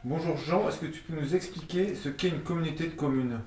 Bonjour Jean, est-ce que tu peux nous expliquer ce qu'est une communauté de communes?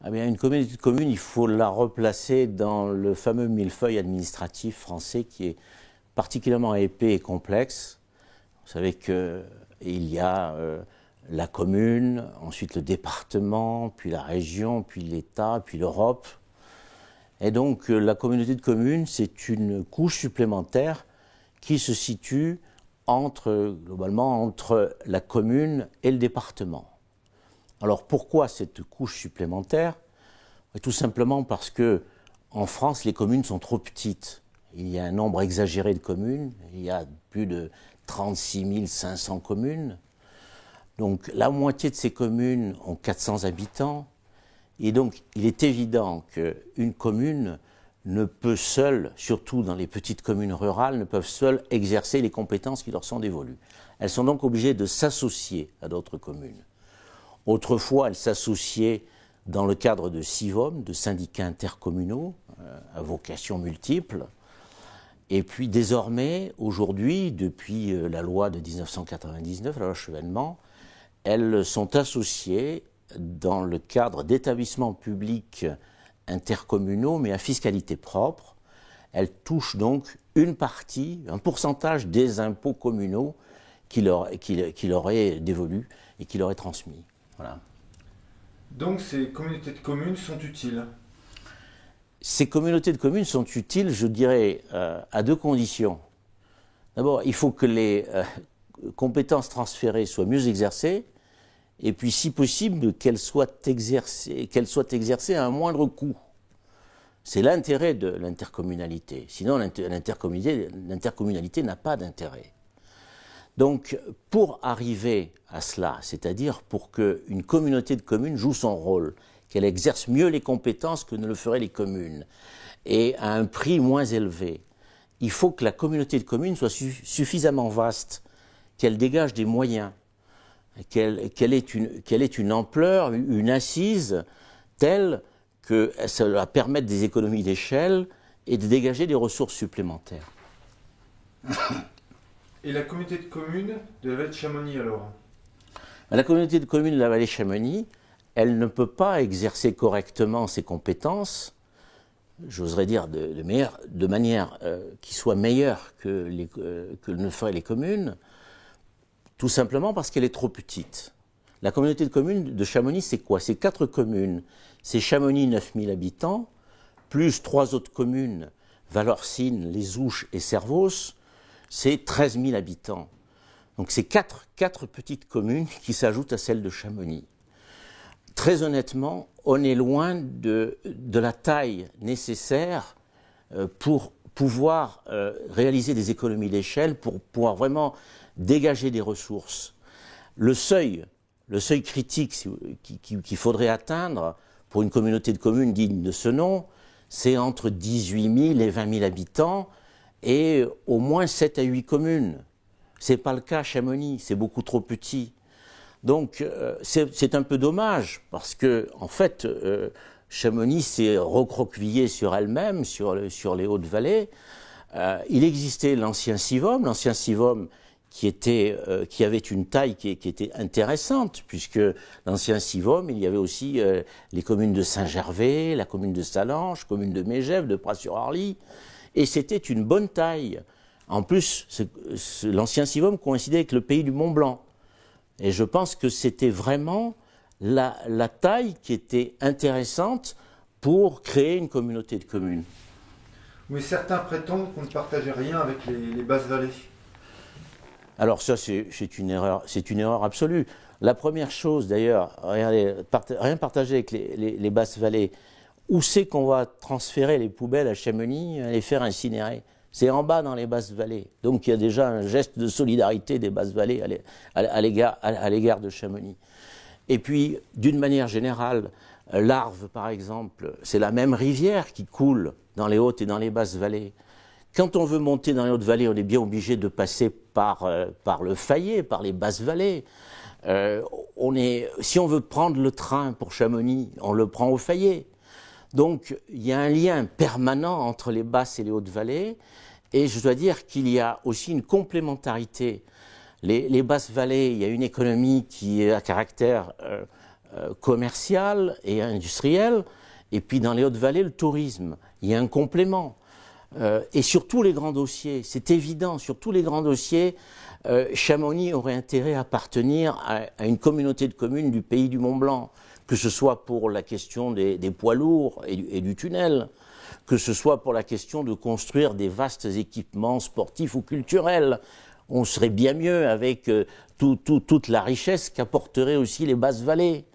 Ah bien, une communauté de communes, il faut la replacer dans le fameux millefeuille administratif français qui est particulièrement épais et complexe. Vous savez qu'il y a la commune, ensuite le département, puis la région, puis l'État, puis l'Europe. Et donc la communauté de communes, c'est une couche supplémentaire qui se situe globalement entre la commune et le département. Alors pourquoi cette couche supplémentaire? Tout simplement parce que en France, les communes sont trop petites. Il y a un nombre exagéré de communes, il y a plus de 36 500 communes. Donc la moitié de ces communes ont 400 habitants. Et donc il est évident qu'une commune ne peut seule, surtout dans les petites communes rurales, ne peuvent seules exercer les compétences qui leur sont dévolues. Elles sont donc obligées de s'associer à d'autres communes. Autrefois, elles s'associaient dans le cadre de SIVOM, de syndicats intercommunaux, à vocation multiple. Et puis désormais, aujourd'hui, depuis la loi de 1999, la loi Chevènement, elles sont associées dans le cadre d'établissements publics intercommunaux, mais à fiscalité propre. Elles touchent donc une partie, un pourcentage des impôts communaux qui leur est dévolu et qui leur est transmis. Voilà. Donc ces communautés de communes sont utiles. Ces communautés de communes sont utiles, je dirais, à deux conditions. D'abord, il faut que les compétences transférées soient mieux exercées, et puis, si possible, qu'elles soient exercées à un moindre coût. C'est l'intérêt de l'intercommunalité. Sinon, l'intercommunalité n'a pas d'intérêt. Donc, pour arriver à cela, c'est-à-dire pour qu'une communauté de communes joue son rôle, qu'elle exerce mieux les compétences que ne le feraient les communes, et à un prix moins élevé, il faut que la communauté de communes soit suffisamment vaste, qu'elle dégage des moyens, qu'elle ait une ampleur, une assise telle que ça va permettre des économies d'échelle et de dégager des ressources supplémentaires. Et la communauté de communes de la vallée de Chamonix alors? La communauté de communes de la vallée Chamonix, elle ne peut pas exercer correctement ses compétences, j'oserais dire de manière qui soit meilleure que ne feraient les communes, tout simplement parce qu'elle est trop petite. La communauté de communes de Chamonix, c'est quoi? C'est 4 communes. C'est Chamonix, 9000 habitants, plus 3 autres communes, Valorcine, Les Ouches et Servoz, c'est 13 000 habitants. Donc c'est 4 petites communes qui s'ajoutent à celle de Chamonix. Très honnêtement, on est loin de la taille nécessaire pour pouvoir réaliser des économies d'échelle, pour pouvoir vraiment dégager des ressources. Le seuil critique qu'il faudrait atteindre pour une communauté de communes digne de ce nom, c'est entre 18 000 et 20 000 habitants et au moins 7 à 8 communes. Ce n'est pas le cas à Chamonix, c'est beaucoup trop petit. Donc c'est un peu dommage parce que en fait Chamonix s'est recroquevillée sur elle-même, sur les Hautes-Vallées. Il existait l'ancien SIVOM qui avait une taille qui était intéressante, puisque l'ancien SIVOM, il y avait aussi les communes de Saint-Gervais, la commune de Salanches, commune de Mégève, de Pras-sur-Arly, et c'était une bonne taille. En plus, l'ancien SIVOM coïncidait avec le pays du Mont-Blanc. Et je pense que c'était vraiment la taille qui était intéressante pour créer une communauté de communes. Mais certains prétendent qu'on ne partageait rien avec les basses vallées. Alors ça, c'est une erreur absolue. La première chose, d'ailleurs, regardez, rien partager avec les basses vallées. Où c'est qu'on va transférer les poubelles à Chamonix, les faire incinérer? C'est en bas dans les basses vallées. Donc il y a déjà un geste de solidarité des basses vallées à l'égard de Chamonix. Et puis, d'une manière générale, l'Arve, par exemple, c'est la même rivière qui coule dans les hautes et dans les basses vallées. Quand on veut monter dans les hautes vallées, on est bien obligé de passer par le Fayet, par les basses vallées. Si on veut prendre le train pour Chamonix, on le prend au Fayet. Donc il y a un lien permanent entre les basses et les hautes vallées, et je dois dire qu'il y a aussi une complémentarité. Les basses vallées, il y a une économie qui est à caractère commercial et industriel, et puis dans les hautes vallées, le tourisme. Il y a un complément. Et sur tous les grands dossiers, c'est évident, sur tous les grands dossiers, Chamonix aurait intérêt à appartenir à une communauté de communes du pays du Mont-Blanc, que ce soit pour la question des poids lourds et du tunnel, que ce soit pour la question de construire des vastes équipements sportifs ou culturels. On serait bien mieux avec toute la richesse qu'apporteraient aussi les basses vallées.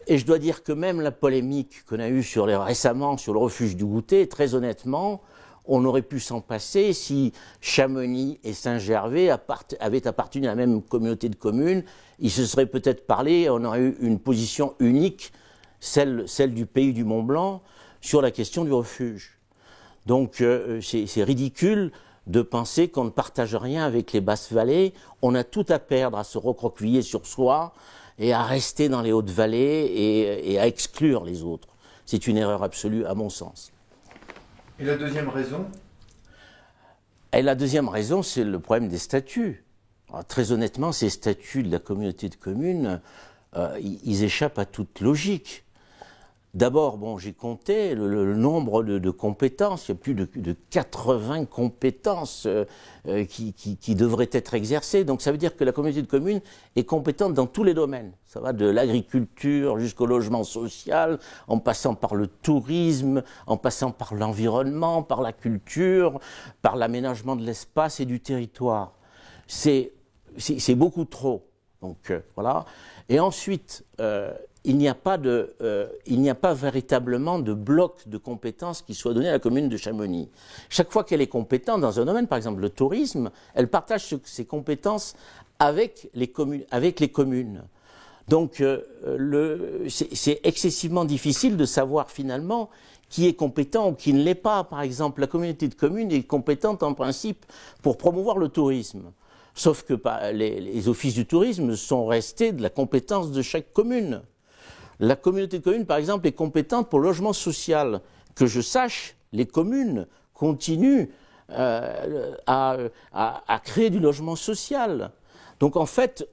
Et je dois dire que même la polémique qu'on a eue récemment sur le refuge du goûter, très honnêtement, on aurait pu s'en passer si Chamonix et Saint-Gervais avaient appartenu à la même communauté de communes. Ils se seraient peut-être parlé, on aurait eu une position unique, celle du pays du Mont-Blanc, sur la question du refuge. Donc c'est ridicule de penser qu'on ne partage rien avec les basses vallées. On a tout à perdre à se recroqueviller sur soi et à rester dans les hautes vallées et à exclure les autres. C'est une erreur absolue à mon sens. Et la deuxième raison? Et la deuxième raison, c'est le problème des statuts. Alors, très honnêtement, ces statuts de la communauté de communes, ils échappent à toute logique. D'abord, bon, j'ai compté le nombre de compétences. Il y a plus de 80 compétences qui devraient être exercées. Donc ça veut dire que la communauté de communes est compétente dans tous les domaines. Ça va de l'agriculture jusqu'au logement social, en passant par le tourisme, en passant par l'environnement, par la culture, par l'aménagement de l'espace et du territoire. C'est beaucoup trop. Donc voilà. Et ensuite, il n'y a pas véritablement de bloc de compétences qui soit donné à la commune de Chamonix. Chaque fois qu'elle est compétente dans un domaine, par exemple le tourisme, elle partage ses compétences avec les communes. Donc c'est excessivement difficile de savoir finalement qui est compétent ou qui ne l'est pas. Par exemple, la communauté de communes est compétente en principe pour promouvoir le tourisme. Sauf que les offices du tourisme sont restés de la compétence de chaque commune. La communauté de communes, par exemple, est compétente pour le logement social. Que je sache, les communes continuent à créer du logement social. Donc en fait,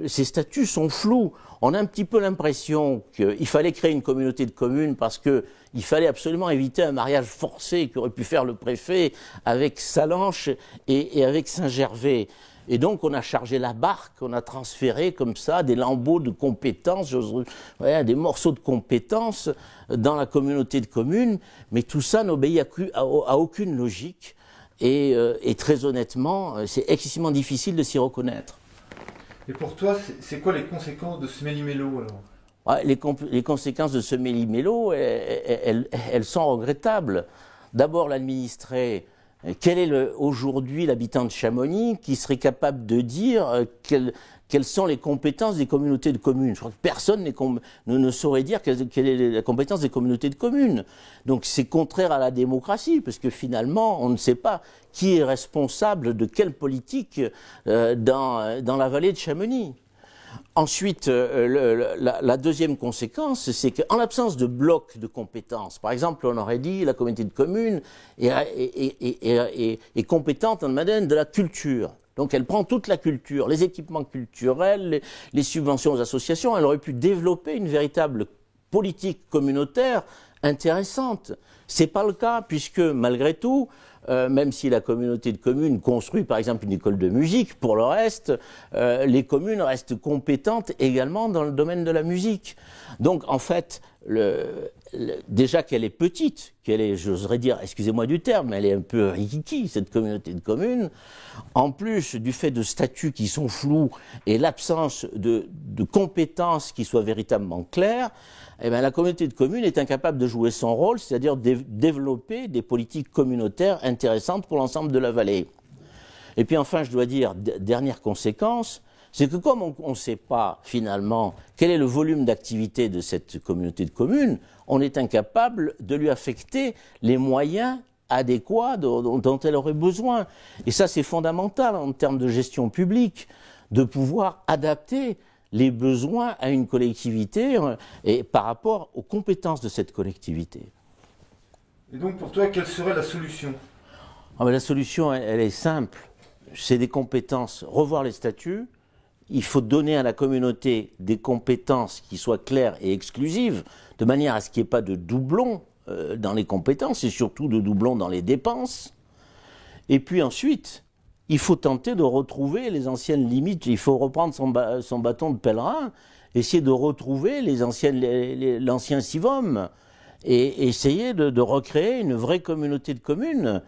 ces statuts sont flous. On a un petit peu l'impression qu'il fallait créer une communauté de communes parce qu'il fallait absolument éviter un mariage forcé qu'aurait pu faire le préfet avec Sallanches et avec Saint-Gervais. Et donc on a chargé la barque, on a transféré comme ça des lambeaux de compétences, des morceaux de compétences dans la communauté de communes, mais tout ça n'obéit à aucune logique et très honnêtement, c'est excessivement difficile de s'y reconnaître. Et pour toi, c'est quoi les conséquences de ce méli-mélo alors? Les conséquences de ce méli-mélo, elles sont regrettables. D'abord l'administré. Quel est aujourd'hui l'habitant de Chamonix qui serait capable de dire quelles sont les compétences des communautés de communes? Je crois que personne ne saurait dire quelle est la compétence des communautés de communes. Donc c'est contraire à la démocratie, parce que finalement, on ne sait pas qui est responsable de quelle politique dans la vallée de Chamonix. Ensuite, la deuxième conséquence, c'est qu'en l'absence de bloc de compétences, par exemple, on aurait dit la communauté de communes est compétente en domaine de la culture. Donc elle prend toute la culture, les équipements culturels, les subventions aux associations. Elle aurait pu développer une véritable politique communautaire intéressante. C'est pas le cas, puisque malgré tout, même si la communauté de communes construit par exemple une école de musique, pour le reste, les communes restent compétentes également dans le domaine de la musique. Donc en fait, déjà qu'elle est petite, qu'elle est, j'oserais dire, excusez-moi du terme, elle est un peu rikiki, cette communauté de communes, en plus du fait de statuts qui sont flous et l'absence de compétences qui soient véritablement claires, eh bien, la communauté de communes est incapable de jouer son rôle, c'est-à-dire développer des politiques communautaires intéressantes pour l'ensemble de la vallée. Et puis enfin, je dois dire, dernière conséquence, c'est que comme on ne sait pas finalement quel est le volume d'activité de cette communauté de communes, on est incapable de lui affecter les moyens adéquats dont elle aurait besoin. Et ça, c'est fondamental en termes de gestion publique, de pouvoir adapter les besoins à une collectivité et par rapport aux compétences de cette collectivité. Et donc pour toi, quelle serait la solution? La solution, elle est simple. c'est des compétences, revoir les statuts. Il faut donner à la communauté des compétences qui soient claires et exclusives, de manière à ce qu'il n'y ait pas de doublons dans les compétences et surtout de doublons dans les dépenses. Et puis ensuite, il faut tenter de retrouver les anciennes limites. Il faut reprendre son bâton de pèlerin, essayer de retrouver l'ancien civom et essayer de recréer une vraie communauté de communes.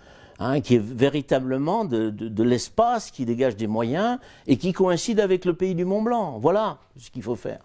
Qui est véritablement de l'espace, qui dégage des moyens et qui coïncide avec le pays du Mont Blanc. Voilà ce qu'il faut faire.